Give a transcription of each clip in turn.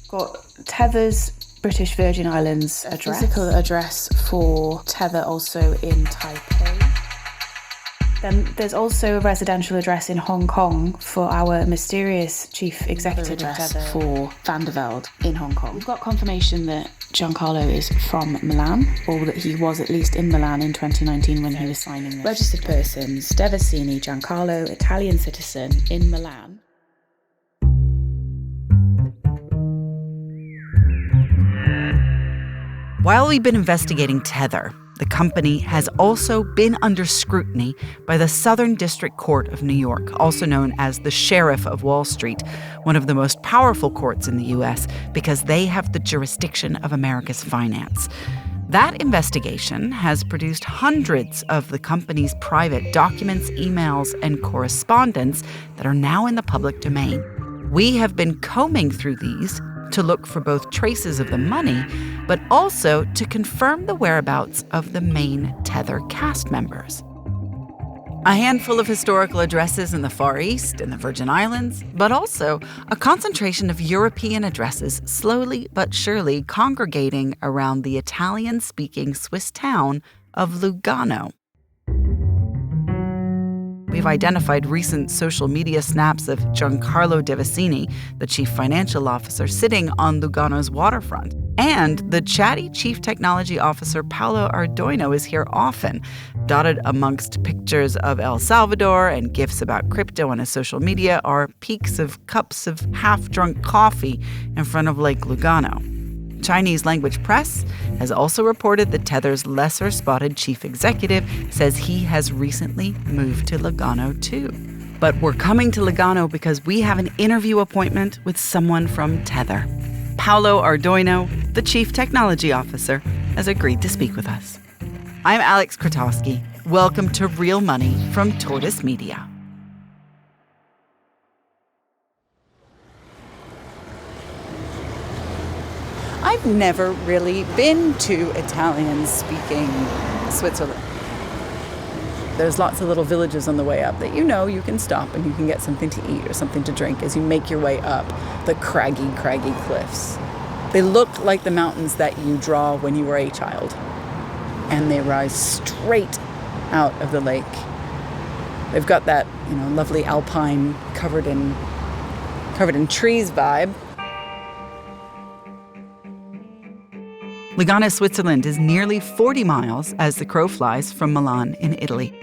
Got Tether's British Virgin Islands address. Physical address for Tether also in Taipei. Then there's also a residential address in Hong Kong for our mysterious chief executive address for Van der Velde in Hong Kong. We've got confirmation that Giancarlo is from Milan, or that he was at least in Milan in 2019 when he was signing this. Registered persons, Devasini Giancarlo, Italian citizen in Milan. While we've been investigating Tether, the company has also been under scrutiny by the Southern District Court of New York, also known as the Sheriff of Wall Street, one of the most powerful courts in the U.S. because they have the jurisdiction of America's finance. That investigation has produced hundreds of the company's private documents, emails, and correspondence that are now in the public domain. We have been combing through these to look for both traces of the money, but also to confirm the whereabouts of the main Tether cast members. A handful of historical addresses in the Far East and the Virgin Islands, but also a concentration of European addresses slowly but surely congregating around the Italian-speaking Swiss town of Lugano. We've identified recent social media snaps of Giancarlo Devasini, the chief financial officer, sitting on Lugano's waterfront. And the chatty chief technology officer Paolo Ardoino is here often, dotted amongst pictures of El Salvador and gifs about crypto on his social media are peaks of cups of half-drunk coffee in front of Lake Lugano. Chinese language press has also reported that Tether's lesser-spotted chief executive says he has recently moved to Lugano too. But we're coming to Lugano because we have an interview appointment with someone from Tether. Paolo Ardoino, the chief technology officer, has agreed to speak with us. I'm Aleks. Welcome to Real Money from Tortoise Media. I've never really been to Italian-speaking Switzerland. There's lots of little villages on the way up that you can stop and you can get something to eat or something to drink as you make your way up the craggy cliffs. They look like the mountains that you draw when you were a child. And they rise straight out of the lake. They've got that, lovely alpine covered in trees vibe. Lugano, Switzerland is nearly 40 miles as the crow flies from Milan in Italy.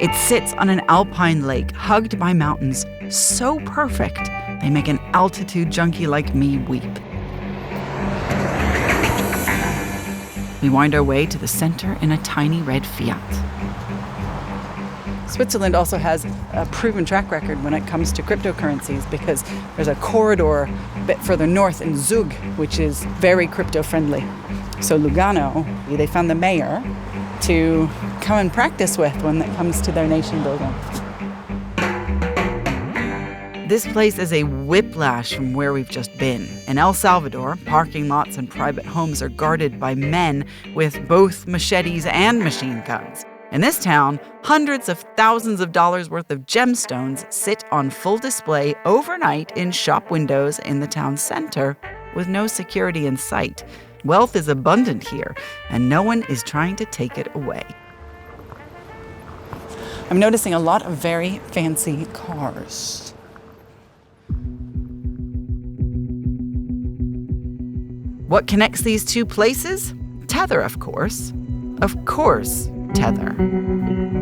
It sits on an alpine lake hugged by mountains so perfect they make an altitude junkie like me weep. We wind our way to the center in a tiny red Fiat. Switzerland also has a proven track record when it comes to cryptocurrencies because there's a corridor a bit further north in Zug, which is very crypto-friendly. So Lugano, they found the mayor to come and practice with when it comes to their nation building. This place is a whiplash from where we've just been. In El Salvador, parking lots and private homes are guarded by men with both machetes and machine guns. In this town, hundreds of thousands of dollars worth of gemstones sit on full display overnight in shop windows in the town center with no security in sight. Wealth is abundant here, and no one is trying to take it away. I'm noticing a lot of very fancy cars. What connects these two places? Tether, of course. Of course, Tether.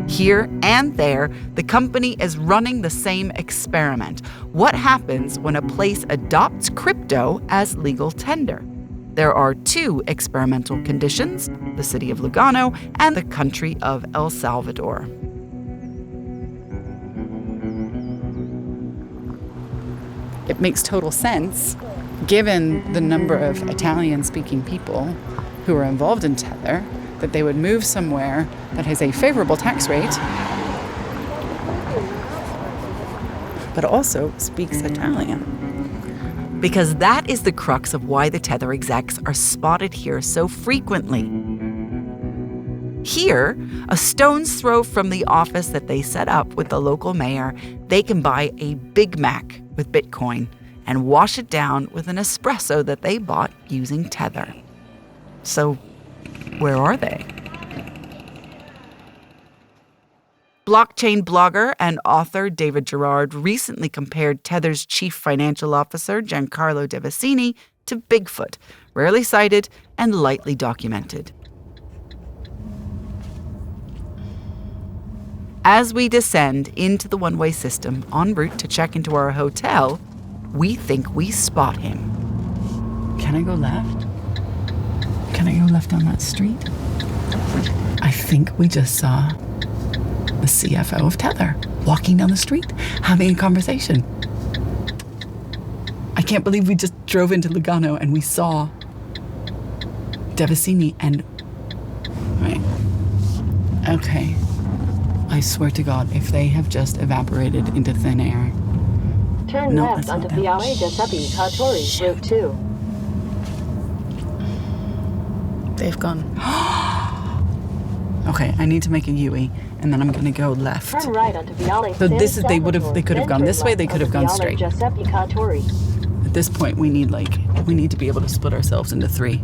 Here and there, the company is running the same experiment. What happens when a place adopts crypto as legal tender? There are two experimental conditions, the city of Lugano and the country of El Salvador. It makes total sense, given the number of Italian-speaking people who are involved in Tether, that they would move somewhere that has a favorable tax rate, but also speaks Italian. Because that is the crux of why the Tether execs are spotted here so frequently. Here, a stone's throw from the office that they set up with the local mayor, they can buy a Big Mac with Bitcoin and wash it down with an espresso that they bought using Tether. So, where are they? Blockchain blogger and author David Gerard recently compared Tether's chief financial officer, Giancarlo Devasini, to Bigfoot, rarely sighted and lightly documented. As we descend into the one-way system en route to check into our hotel, we think we spot him. Can I go left? Can I go left on that street? I think we just saw the CFO of Tether walking down the street, having a conversation. I can't believe we just drove into Lugano and we saw Devasini and... Right. Okay. I swear to God, if they have just evaporated into thin air... Turn left onto Viale Giuseppe Tortoise, Route 2. They've gone. Okay, I need to make a U-turn, and then I'm going to go left. Turn right onto Viale. So they could have gone this way, they could have gone straight. Giuseppe Tortoise. At this point, we need to be able to split ourselves into three.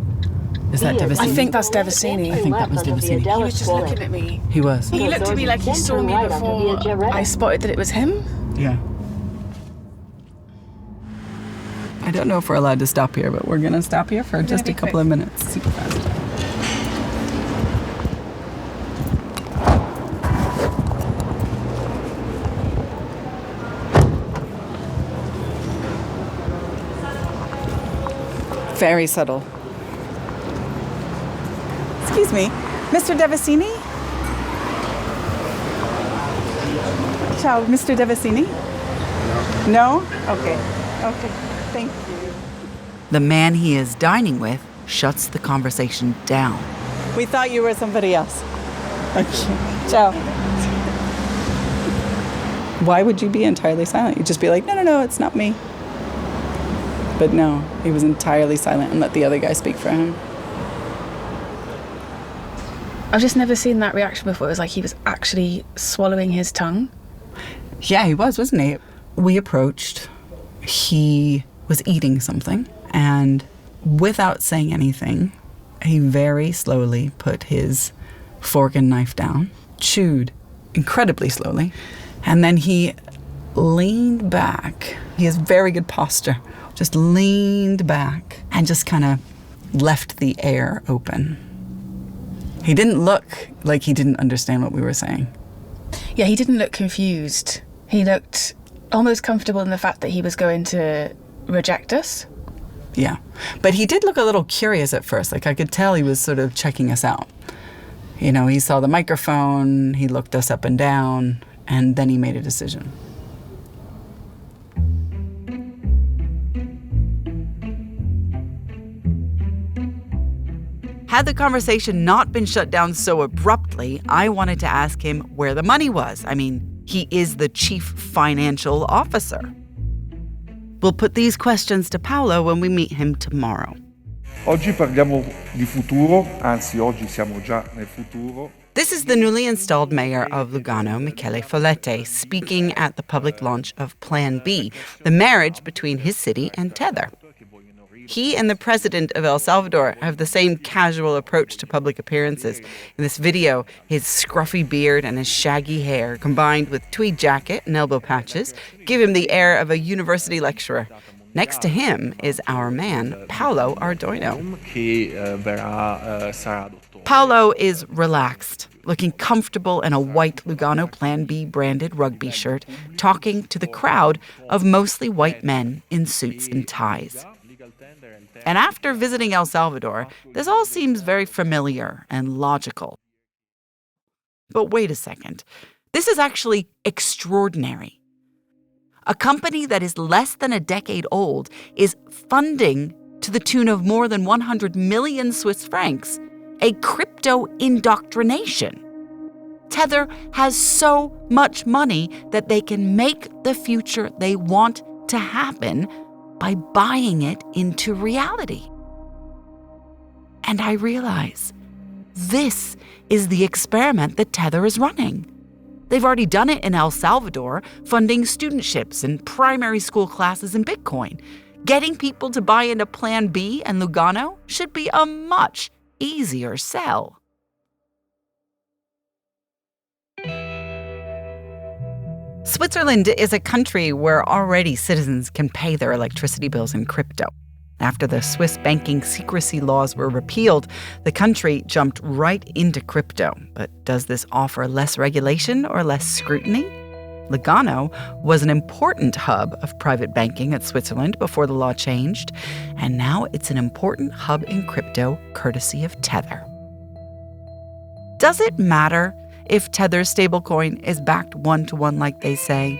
Is that Devasini? I think that's Devasini. I think that was Devasini. He was just looking at me. He was. He looked at me like he saw me before I spotted that it was him. Yeah. I don't know if we're allowed to stop here, but we're going to stop here for just a couple of minutes. Super fast. Very subtle. Excuse me, Mr. Devasini? Ciao, Mr. Devasini? No? Okay. Okay, thank you. The man he is dining with shuts the conversation down. We thought you were somebody else. Okay, ciao. Why would you be entirely silent? You'd just be like, no, it's not me. But no, he was entirely silent and let the other guy speak for him. I've just never seen that reaction before. It was like he was actually swallowing his tongue. Yeah, he was, wasn't he? We approached. He was eating something, and without saying anything, he very slowly put his fork and knife down, chewed incredibly slowly, and then he leaned back. He has very good posture. Just leaned back and just kind of left the air open. He didn't look like he didn't understand what we were saying. Yeah, he didn't look confused. He looked almost comfortable in the fact that he was going to reject us. Yeah, but he did look a little curious at first. Like I could tell he was sort of checking us out. You know, he saw the microphone, he looked us up and down, and then he made a decision. Had the conversation not been shut down so abruptly, I wanted to ask him where the money was. I mean, he is the chief financial officer. We'll put these questions to Paolo when we meet him tomorrow. Oggi parliamo di futuro, anzi oggi siamo già nel futuro. This is the newly installed mayor of Lugano, Michele Follette, speaking at the public launch of Plan B, the marriage between his city and Tether. He and the president of El Salvador have the same casual approach to public appearances. In this video, his scruffy beard and his shaggy hair, combined with tweed jacket and elbow patches, give him the air of a university lecturer. Next to him is our man, Paolo Ardoino. Paolo is relaxed, looking comfortable in a white Lugano Plan B branded rugby shirt, talking to the crowd of mostly white men in suits and ties. And after visiting El Salvador, this all seems very familiar and logical. But wait a second. This is actually extraordinary. A company that is less than a decade old is funding, to the tune of more than 100 million Swiss francs, a crypto indoctrination. Tether has so much money that they can make the future they want to happen by buying it into reality. And I realize this is the experiment that Tether is running. They've already done it in El Salvador, funding studentships and primary school classes in Bitcoin. Getting people to buy into Plan B and Lugano should be a much easier sell. Switzerland is a country where already citizens can pay their electricity bills in crypto. After the Swiss banking secrecy laws were repealed, the country jumped right into crypto. But does this offer less regulation or less scrutiny? Lugano was an important hub of private banking at Switzerland before the law changed, and now it's an important hub in crypto courtesy of Tether. Does it matter if Tether's stablecoin is backed one-to-one like they say?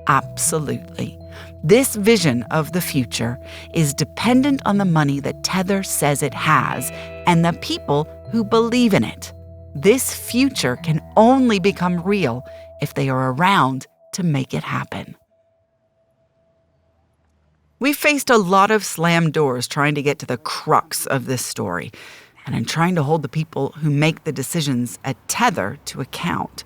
Absolutely. This vision of the future is dependent on the money that Tether says it has and the people who believe in it. This future can only become real if they are around to make it happen. We've faced a lot of slammed doors trying to get to the crux of this story, and in trying to hold the people who make the decisions at Tether to account.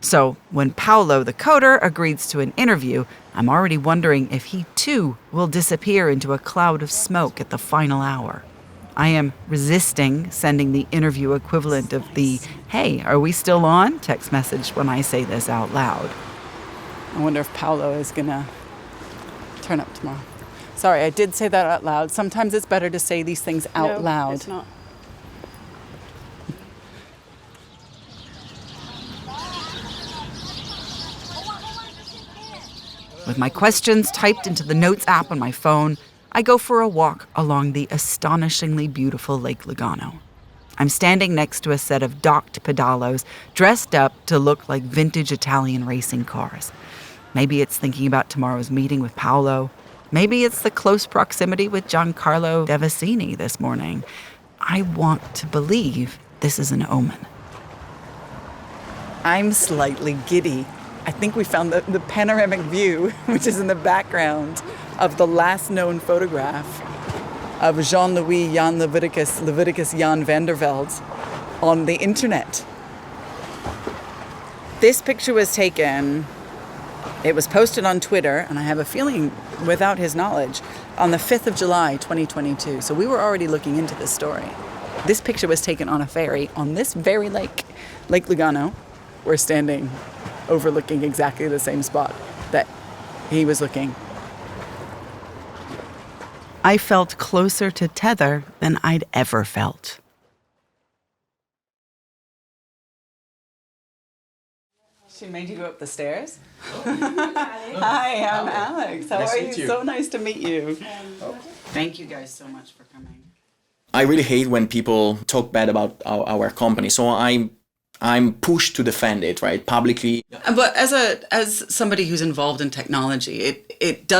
So when Paolo, the coder, agrees to an interview, I'm already wondering if he too will disappear into a cloud of smoke at the final hour. I am resisting sending the interview equivalent of the "Hey, are we still on?" text message when I say this out loud. I wonder if Paolo is gonna turn up tomorrow. Sorry, I did say that out loud. Sometimes it's better to say these things out loud. No, it's not. With my questions typed into the Notes app on my phone, I go for a walk along the astonishingly beautiful Lake Lugano. I'm standing next to a set of docked pedalos dressed up to look like vintage Italian racing cars. Maybe it's thinking about tomorrow's meeting with Paolo. Maybe it's the close proximity with Giancarlo Devasini this morning. I want to believe this is an omen. I'm slightly giddy. I think we found the panoramic view, which is in the background of the last known photograph of Jean-Louis Jan Leviticus Jan van der Velde on the internet. This picture was taken, it was posted on Twitter, and I have a feeling without his knowledge, on the 5th of July, 2022. So we were already looking into this story. This picture was taken on a ferry on this very lake, Lake Lugano. We're standing overlooking exactly the same spot that he was looking. I felt closer to Tether than I'd ever felt. She made you go up the stairs? Hi, I'm Aleks. How are you? So nice to meet you. Thank you guys so much for coming. I really hate when people talk bad about our company, so I'm pushed to defend it, right, publicly. But as somebody who's involved in technology, it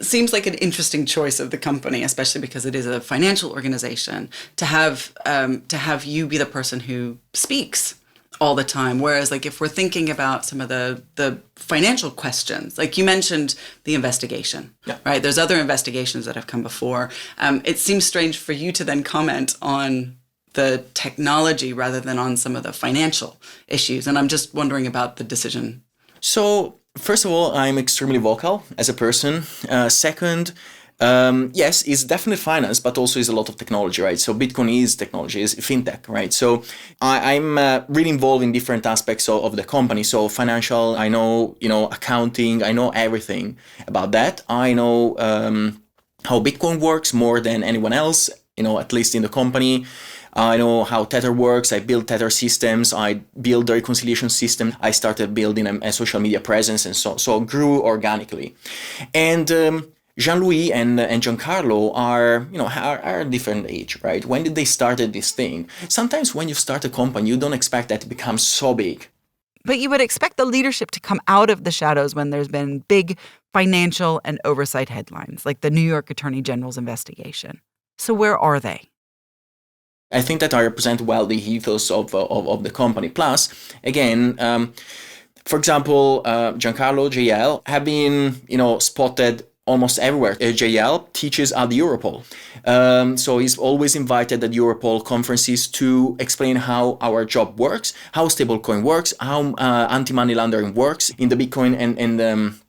seems like an interesting choice of the company, especially because it is a financial organization, to have you be the person who speaks all the time. Whereas, like, if we're thinking about some of the financial questions, like you mentioned the investigation, right? There's other investigations that have come before. It seems strange for you to then comment on the technology rather than on some of the financial issues. And I'm just wondering about the decision. So, first of all, I'm extremely vocal as a person. Second, yes, it's definitely finance, but also is a lot of technology, right? So Bitcoin is technology, is fintech, right? So I'm really involved in different aspects of the company. So financial, I know, accounting, I know everything about that. I know how Bitcoin works more than anyone else, at least in the company. I know how Tether works. I build Tether systems. I build the reconciliation system. I started building a social media presence, and so grew organically. And Jean-Louis and Giancarlo are a different age, right? When did they started this thing? Sometimes when you start a company, you don't expect that it becomes so big. But you would expect the leadership to come out of the shadows when there's been big financial and oversight headlines, like the New York Attorney General's investigation. So where are they? I think that I represent well the ethos of the company. Plus, again, for example, Giancarlo, JL, have been, spotted almost everywhere. JL teaches at the Europol. So he's always invited at Europol conferences to explain how our job works, how stablecoin works, how anti-money laundering works in the Bitcoin and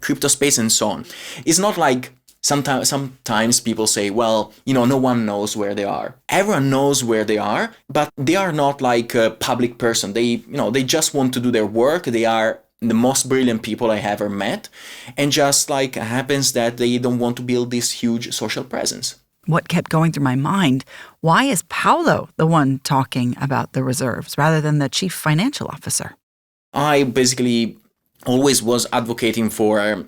crypto space and so on. It's not like sometimes people say, well, no one knows where they are. Everyone knows where they are, but they are not like a public person. They just want to do their work. They are the most brilliant people I ever met. And just like happens that they don't want to build this huge social presence. What kept going through my mind, why is Paolo the one talking about the reserves rather than the chief financial officer? I basically always was advocating for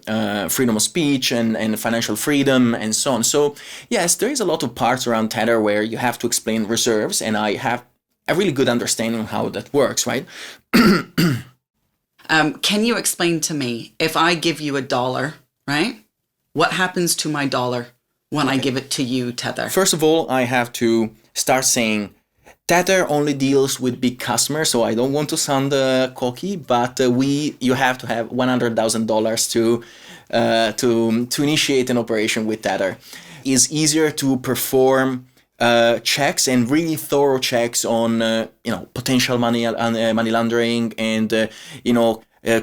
freedom of speech and financial freedom and so on. So yes, there is a lot of parts around Tether where you have to explain reserves, and I have a really good understanding of how that works, right? Can you explain to me, if I give you $1, right? What happens to my dollar when I give it to you, Tether? First of all, I have to start saying Tether only deals with big customers, so I don't want to sound cocky, but you have to have $100,000 to initiate an operation with Tether. It's easier to perform checks and really thorough checks on potential money laundering and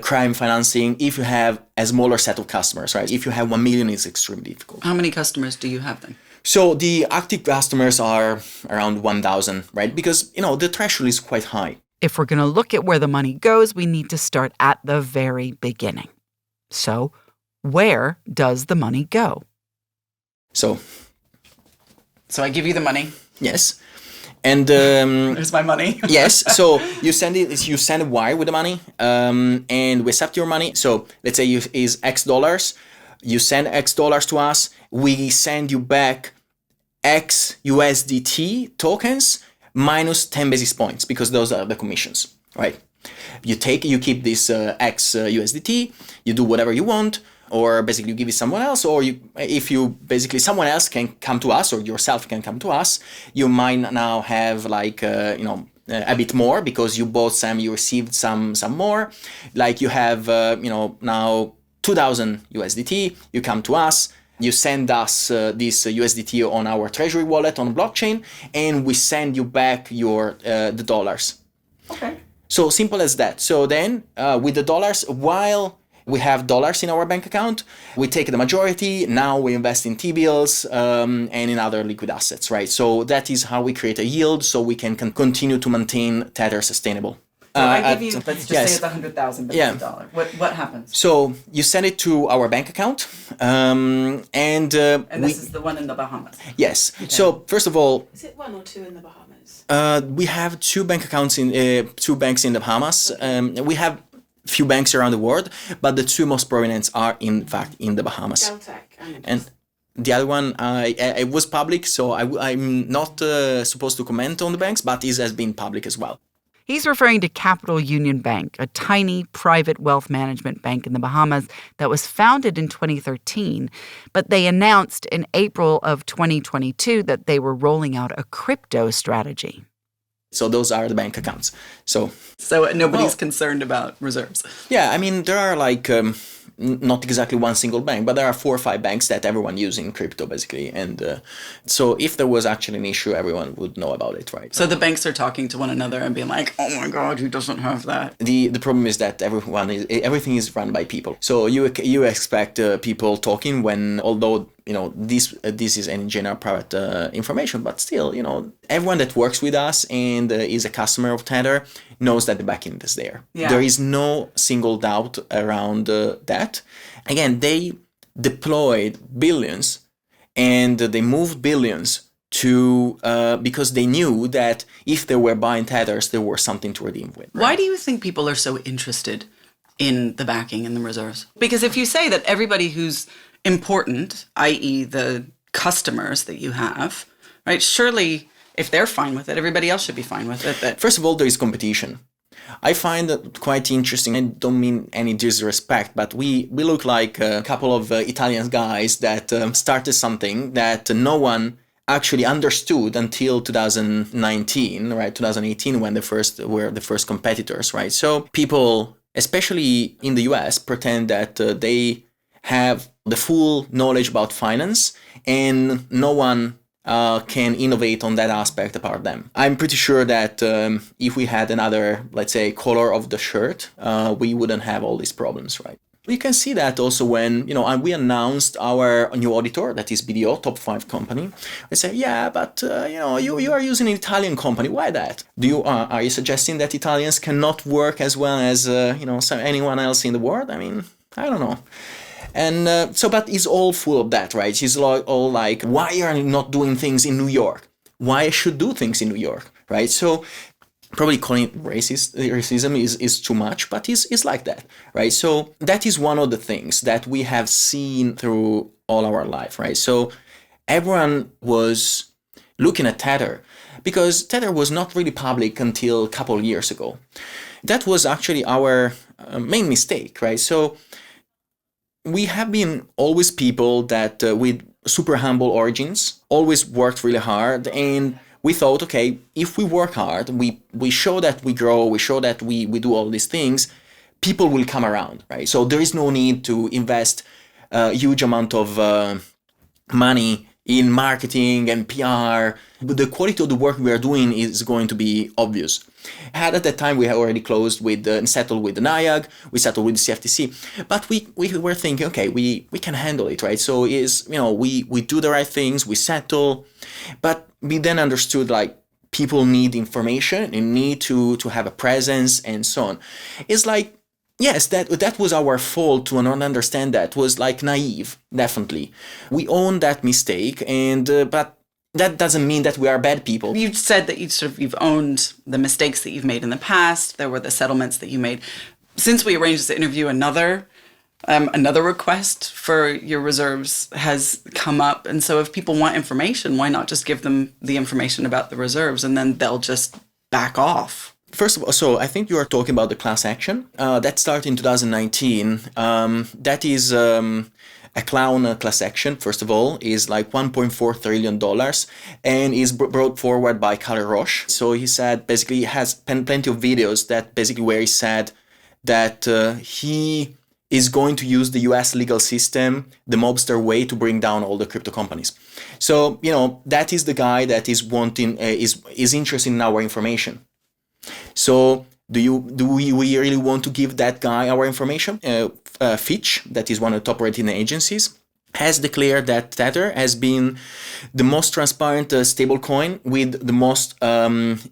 crime financing if you have a smaller set of customers, right? If you have 1 million, it's extremely difficult. How many customers do you have then? So the active customers are around 1,000, right? Because, the threshold is quite high. If we're going to look at where the money goes, we need to start at the very beginning. So where does the money go? So I give you the money. Yes. And there's my money. Yes. So you send a wire with the money, and we accept your money. So let's say is X dollars. You send X dollars to us. We send you back X USDT tokens minus 10 basis points, because those are the commissions, right? You keep this X USDT. You do whatever you want. Or basically you give it someone else, or someone else can come to us, or yourself can come to us. You might now have a bit more because you bought some, you received some more. Like you have now 2,000 USDT. You come to us, you send us this USDT on our treasury wallet on blockchain, and we send you back the dollars. Okay. So simple as that. So then with the dollars, while we have dollars in our bank account, we take the majority. Now we invest in T-bills and in other liquid assets, right? So that is how we create a yield, so we can continue to maintain Tether sustainable. So I give you, let's just say it's 100,000, but it's $1. What happens? So you send it to our bank account, and this is the one in the Bahamas. Yes. Okay. So first of all, is it one or two in the Bahamas? We have two banks in the Bahamas. Okay. We have few banks around the world, but the two most prominent are in fact in the Bahamas. Deltec and the other one, it was public, so I'm not supposed to comment on the banks, but it has been public as well. He's referring to Capital Union Bank, a tiny private wealth management bank in the Bahamas that was founded in 2013, but they announced in April of 2022 that they were rolling out a crypto strategy. So those are the bank accounts. So nobody's concerned about reserves. Yeah, I mean, there are not exactly one single bank, but there are 4 or 5 banks that everyone uses in crypto, basically. And so if there was actually an issue, everyone would know about it, right? So the banks are talking to one another and being like, oh my God, who doesn't have that? The problem is that everything is run by people. So you expect people talking when, although this is in general private information, but still, everyone that works with us and is a customer of Tether knows that the backend is there. Yeah. There is no single doubt around that. Again, they deployed billions and they moved billions to because they knew that if they were buying Tethers, there was something to redeem with. Why do you think people are so interested in the backing and the reserves? Because if you say that everybody who's important, i.e. the customers that you have, right? Surely if they're fine with it, everybody else should be fine with it. First of all, there is competition. I find that quite interesting. I don't mean any disrespect, but we look like a couple of Italian guys that started something that no one actually understood until 2019, right? 2018, when were the first competitors, right? So people, especially in the US, pretend that they have the full knowledge about finance, and no one can innovate on that aspect apart them. I'm pretty sure that if we had another, let's say, color of the shirt, we wouldn't have all these problems, right? You can see that also when, we announced our new auditor, that is BDO, top 5 company. They say, yeah, but, you are using an Italian company. Why that? Are you suggesting that Italians cannot work as well as, anyone else in the world? I mean, I don't know. And but it's all full of that, right? It's all like, why are you not doing things in New York? Why I should do things in New York, right? So probably calling it racism is too much, but it's like that, right? So that is one of the things that we have seen through all our life, right? So everyone was looking at Tether because Tether was not really public until a couple of years ago. That was actually our main mistake, right? So we have been always people that with super humble origins, always worked really hard, and we thought, okay, if we work hard, we show that we grow, we show that we do all these things, people will come around, right? So there is no need to invest a huge amount of money in marketing and PR. But the quality of the work we are doing is going to be obvious. At that time, we had already closed with and settled with the NIAG, we settled with the CFTC, but we were thinking, okay, we can handle it, right? So we do the right things, we settle, but we then understood like people need information and need to have a presence and so on. It's like, yes, that was our fault to not understand that. It was like naive, definitely. We own that mistake, and but that doesn't mean that we are bad people. You've said that you've owned the mistakes that you've made in the past. There were the settlements that you made. Since we arranged this interview, another request for your reserves has come up. And so if people want information, why not just give them the information about the reserves and then they'll just back off? First of all, so I think you are talking about the class action. That started in 2019. That is a clown class action, first of all, is like $1.4 trillion and is brought forward by Kalle Roche. So he said, basically, he has plenty of videos that basically where he said that he is going to use the US legal system, the mobster way, to bring down all the crypto companies. So, that is the guy that is wanting, is interested in our information. So do we really want to give that guy our information? Fitch, that is one of the top rating agencies, has declared that Tether has been the most transparent stablecoin with the most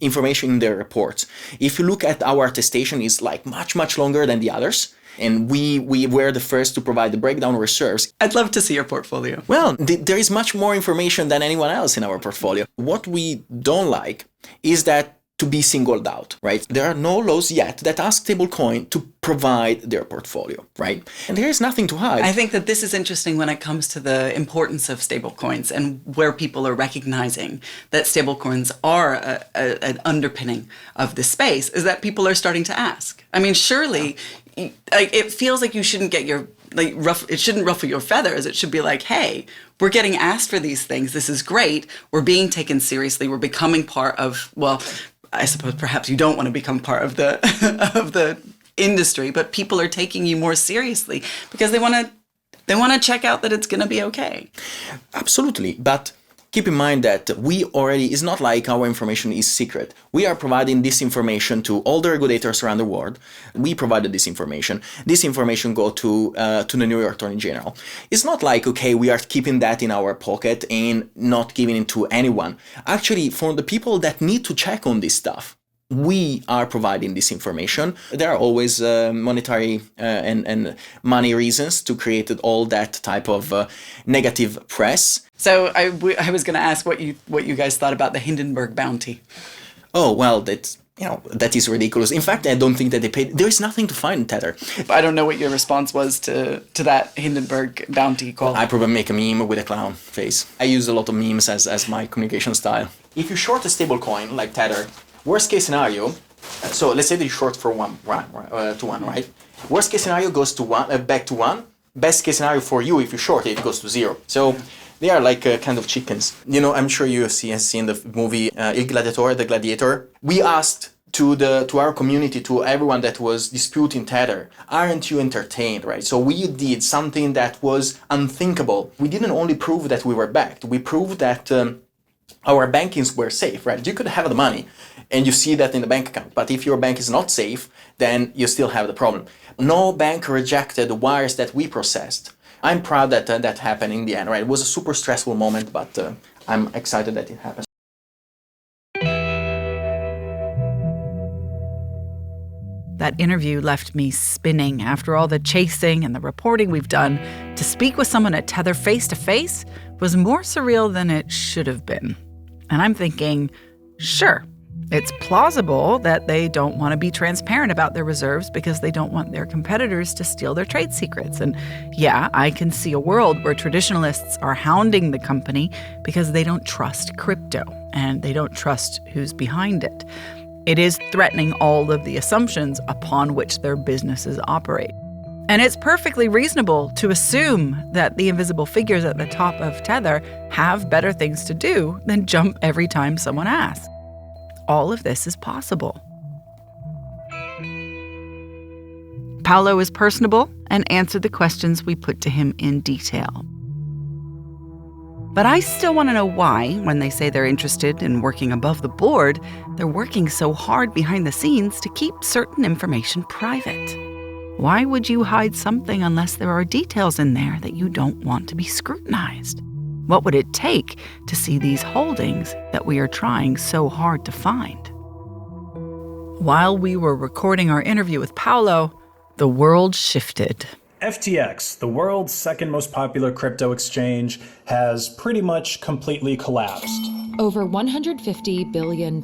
information in their reports. If you look at our attestation, it's like much longer than the others. And we were the first to provide the breakdown reserves. I'd love to see your portfolio. Well, there is much more information than anyone else in our portfolio. What we don't like is that to be singled out, right? There are no laws yet that ask stablecoin to provide their portfolio, right? And there is nothing to hide. I think that this is interesting when it comes to the importance of stablecoins and where people are recognizing that stablecoins are an underpinning of the space, is that people are starting to ask. I mean, surely, it feels like you shouldn't get your it shouldn't ruffle your feathers. It should be like, hey, we're getting asked for these things. This is great. We're being taken seriously. We're becoming part of, well, I suppose perhaps you don't want to become part of the of the industry, but people are taking you more seriously because they want to check out that it's going to be okay. Absolutely, but keep in mind that it's not like our information is secret. We are providing this information to all the regulators around the world. We provided this information. This information go to the New York Attorney General. It's not like, okay, we are keeping that in our pocket and not giving it to anyone. Actually, for the people that need to check on this stuff, we are providing this information. There are always monetary and money reasons to create all that type of negative press. So I was going to ask what you guys thought about the Hindenburg bounty. Oh, well, that is ridiculous. In fact, I don't think that they paid. There is nothing to find in Tether. I don't know what your response was to that Hindenburg bounty call. I probably make a meme with a clown face. I use a lot of memes as my communication style. If you short a stablecoin like Tether, worst case scenario, so let's say that you short for one, right? Worst case scenario goes to back to 1. Best case scenario for you, if you short it, goes to 0. So they are like kind of chickens. I'm sure you have seen the movie Il Gladiatore, The Gladiator. We asked to our community, to everyone that was disputing Tether, aren't you entertained, right? So we did something that was unthinkable. We didn't only prove that we were backed, we proved that our bankings were safe, right? You could have the money and you see that in the bank account, but if your bank is not safe, then you still have the problem. No bank rejected the wires that we processed. I'm proud that that happened in the end, right? It was a super stressful moment, but I'm excited that it happened. That interview left me spinning. After all the chasing and the reporting we've done, to speak with someone at Tether face-to-face was more surreal than it should have been. And I'm thinking, sure, it's plausible that they don't want to be transparent about their reserves because they don't want their competitors to steal their trade secrets. And yeah, I can see a world where traditionalists are hounding the company because they don't trust crypto and they don't trust who's behind it. It is threatening all of the assumptions upon which their businesses operate. And it's perfectly reasonable to assume that the invisible figures at the top of Tether have better things to do than jump every time someone asks. All of this is possible. Paolo is personable and answered the questions we put to him in detail. But I still want to know why, when they say they're interested in working above the board, they're working so hard behind the scenes to keep certain information private. Why would you hide something unless there are details in there that you don't want to be scrutinized? What would it take to see these holdings that we are trying so hard to find? While we were recording our interview with Paolo, the world shifted. FTX, the world's second most popular crypto exchange, has pretty much completely collapsed. Over $150 billion.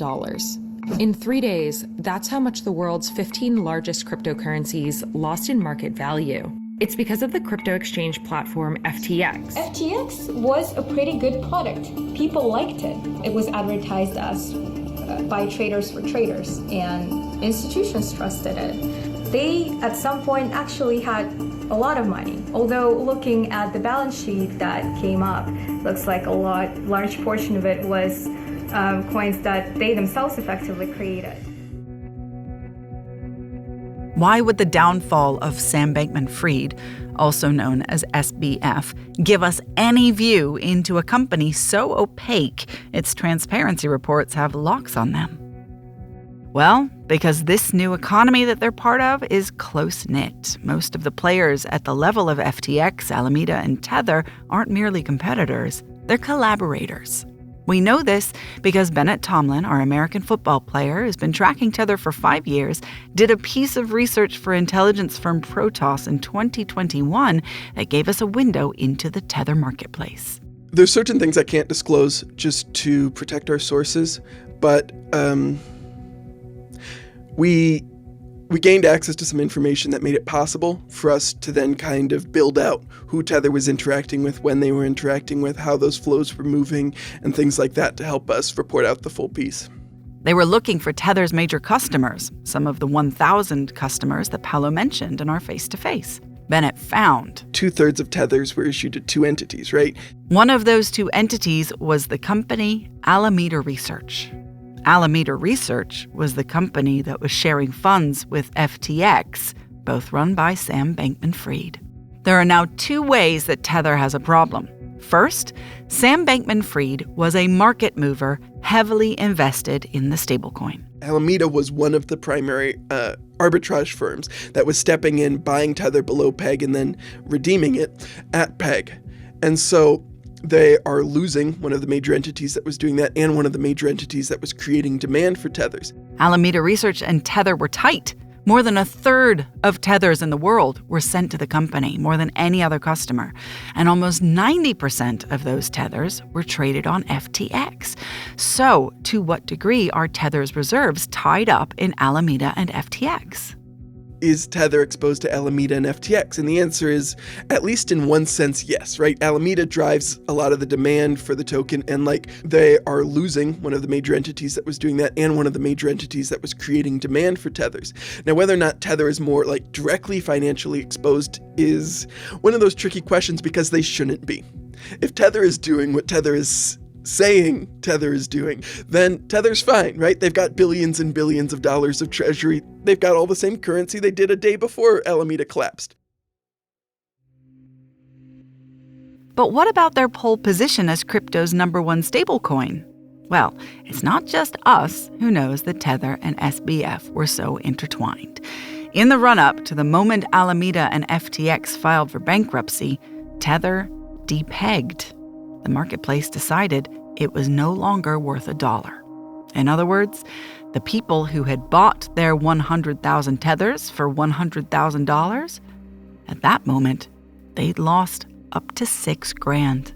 In 3 days, that's how much the world's 15 largest cryptocurrencies lost in market value. It's because of the crypto exchange platform FTX. FTX was a pretty good product. People liked it. It was advertised as by traders for traders, and institutions trusted it. They, at some point, actually had a lot of money. Although looking at the balance sheet that came up, looks like large portion of it was coins that they themselves effectively created. Why would the downfall of Sam Bankman-Fried, also known as SBF, give us any view into a company so opaque its transparency reports have locks on them? Well, because this new economy that they're part of is close-knit. Most of the players at the level of FTX, Alameda, and Tether aren't merely competitors, they're collaborators. We know this because Bennett Tomlin, our American football player who's been tracking Tether for 5 years, did a piece of research for intelligence firm Tortoise in 2021 that gave us a window into the Tether marketplace. There's certain things I can't disclose just to protect our sources, but we gained access to some information that made it possible for us to then kind of build out who Tether was interacting with, when they were interacting with, how those flows were moving, and things like that to help us report out the full piece. They were looking for Tether's major customers, some of the 1,000 customers that Paolo mentioned in our face-to-face. Bennett found 2/3 of Tethers were issued to 2 entities, right? One of those 2 entities was the company Alameda Research. Alameda Research was the company that was sharing funds with FTX, both run by Sam Bankman-Fried. There are now 2 ways that Tether has a problem. First, Sam Bankman-Fried was a market mover heavily invested in the stablecoin. Alameda was one of the primary arbitrage firms that was stepping in, buying Tether below peg, and then redeeming it at peg. And so they are losing one of the major entities that was doing that and one of the major entities that was creating demand for Tethers. Alameda Research and Tether were tight. More than 1/3 of Tethers in the world were sent to the company, more than any other customer. And almost 90% of those Tethers were traded on FTX. So, to what degree are Tether's reserves tied up in Alameda and FTX? Is Tether exposed to Alameda and FTX? And the answer is, at least in one sense, yes, right? Alameda drives a lot of the demand for the token, and they are losing one of the major entities that was doing that and one of the major entities that was creating demand for Tethers. Now, whether or not Tether is more directly financially exposed is one of those tricky questions, because they shouldn't be. If Tether is doing what Tether is saying Tether is doing, then Tether's fine, right? They've got billions and billions of dollars of treasury. They've got all the same currency they did a day before Alameda collapsed. But what about their pole position as crypto's #1 stablecoin? Well, it's not just us who knows that Tether and SBF were so intertwined. In the run-up to the moment Alameda and FTX filed for bankruptcy, Tether depegged. The marketplace decided it was no longer worth $1. In other words, the people who had bought their 100,000 Tethers for $100,000, at that moment, they'd lost up to $6,000.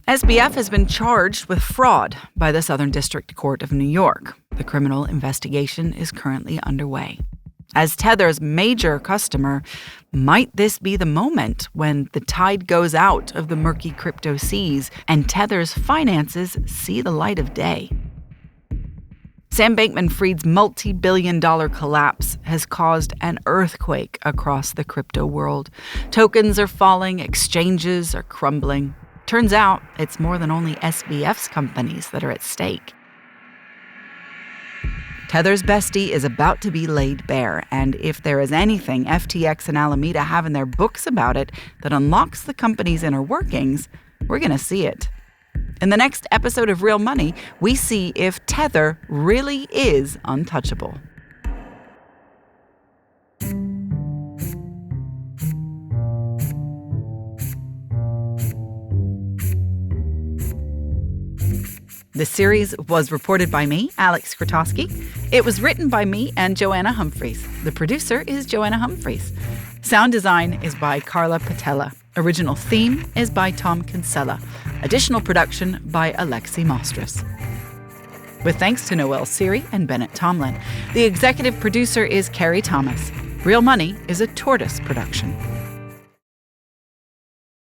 SBF has been charged with fraud by the Southern District Court of New York. The criminal investigation is currently underway. As Tether's major customer, might this be the moment when the tide goes out of the murky crypto seas and Tether's finances see the light of day? Sam Bankman-Fried's multi-billion-dollar collapse has caused an earthquake across the crypto world. Tokens are falling, exchanges are crumbling. Turns out it's more than only SBF's companies that are at stake. Tether's bestie is about to be laid bare, and if there is anything FTX and Alameda have in their books about it that unlocks the company's inner workings, we're going to see it. In the next episode of Real Money, we see if Tether really is untouchable. This series was reported by me, Aleks. It was written by me and Joanna Humphreys. The producer is Joanna Humphreys. Sound design is by Carla Patella. Original theme is by Tom Kinsella. Additional production by Alexi Mostras. With thanks to Noel Siri and Bennett Tomlin. The executive producer is Carrie Thomas. Real Money is a Tortoise production.